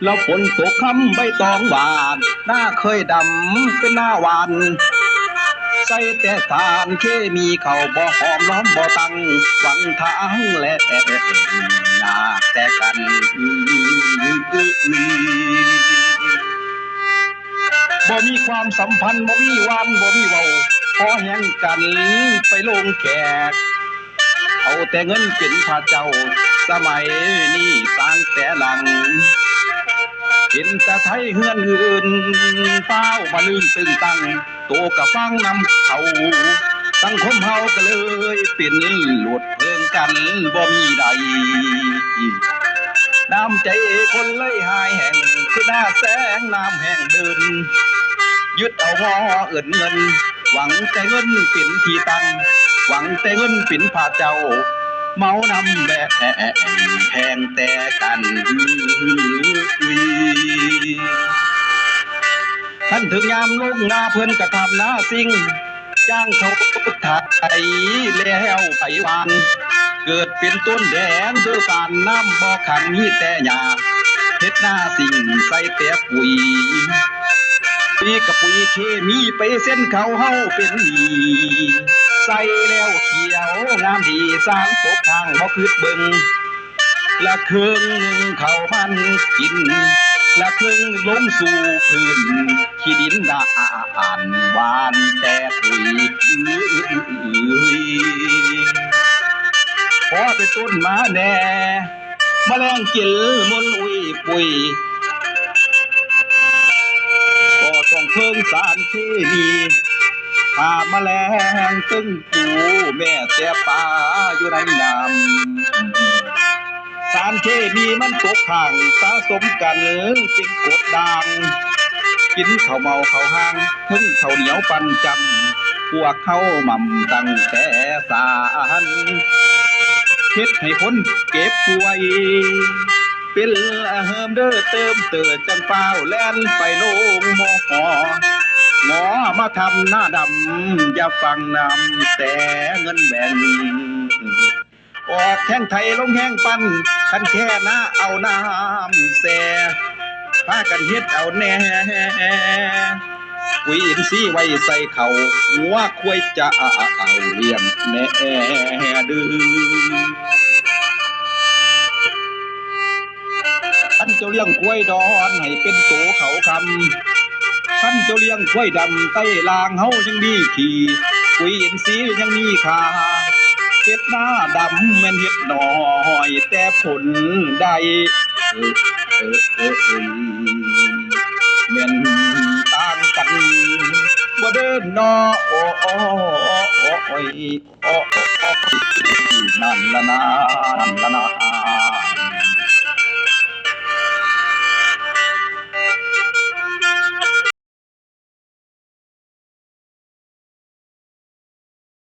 แล้วฝนตกค่ำใบตองหวานหน้าเคยดำเป็นหน้าหวานใส่แต่สารเคมีเข้าบ่หอมล้อมบ่ตังหวังทางและยากแต่กันบ่มีความสัมพันธ์บ่มีวันบ่มีเว้าพอแห่งกันไปลงแขกเอาแต่เงินเป็นพระเจ้าสมัยนี้สร้างแต่หลังเห็นแต่ไทยเฮือนอื่นเป้ามาลืมตึงตังโตกับฟังนำเขาสังคมเฮาก็เลยเป็นหลวดเพลิงกันบ่มีใดน้ำใจคนเลยหายแห่งคือหน้าแสงน้ำแห่งเดินยึดเอาว่าเอิ่นเงินหวังแต่เงินเป็นที่ตั้งหวังแต่เงินเป็นพระเจ้าเมานำแบกแพงแต่กันท่านถึงยามลงนาเพิ่นกระทำนาสิ่งจ้างเขาถ่ายแล้วไผวานเกิดเป็นต้นแดงเดือการน้ำบ่อขังมีแต่หญ้าเฮ็ดหน้าสิ่งใส่แต่ปุ๋ยกับปุ๋ยเคมีไปเส้นเขาเฮาเป็นหนีใส่แล้วเขียวงามดีสร้างตกทางบ่คืดเบิ่งละครึ่งหนึ่งเขามันกินละครึ่งลงสู่พื้นขี้ดินดาอ่านหวานแต่ปุ๋ยพอไปต้นมาแน่แมลงกินมนอุยปุยก็ต้องเพิ่งสารเคมีถ้าแมลงตึงปูแม่แต่ปลาอยู่ในน้ำสารเคมีมันตกข้างสะสมกันเป็นกรดด่างกินข้าวเมาข้าวห้างถึงข้าวเหนียวปั่นจำพวกเขาหม่ำตั้งแต่สารเฮ็ดให้คนเก็บป่วยเป็นเฮิมเด้อเติมเติดจังเป้าแล่นไปลงหมอหมอมาทำหน้าดำอย่าฟังนำแต่เงินแบ่งออกแข้งไทยลงแห้งปันคันแค่หน้าเอาน้ำแส่พากันเฮ็ดเอาแน่ปุ๋ยอินทรีย์ไว้ใส่เขาหัวควายจะเอาเลี้ยงแน่ดื้อท่านเจ้าเลี้ยงควายดอนให้เป็นโตเขาคำท่านเจ้าเลี้ยงควายดำใต้ลางเฮายังมีขี่ปุ๋ยอินทรีย์ยังมีค่าเฮ็ดหน้าดำแม่นเฮ็ดหน่อยแต่ผลได้แม่นต่างกันบ่เดินนอโอ้โอ้โอ้โอ้นั่นละนานั่นละนา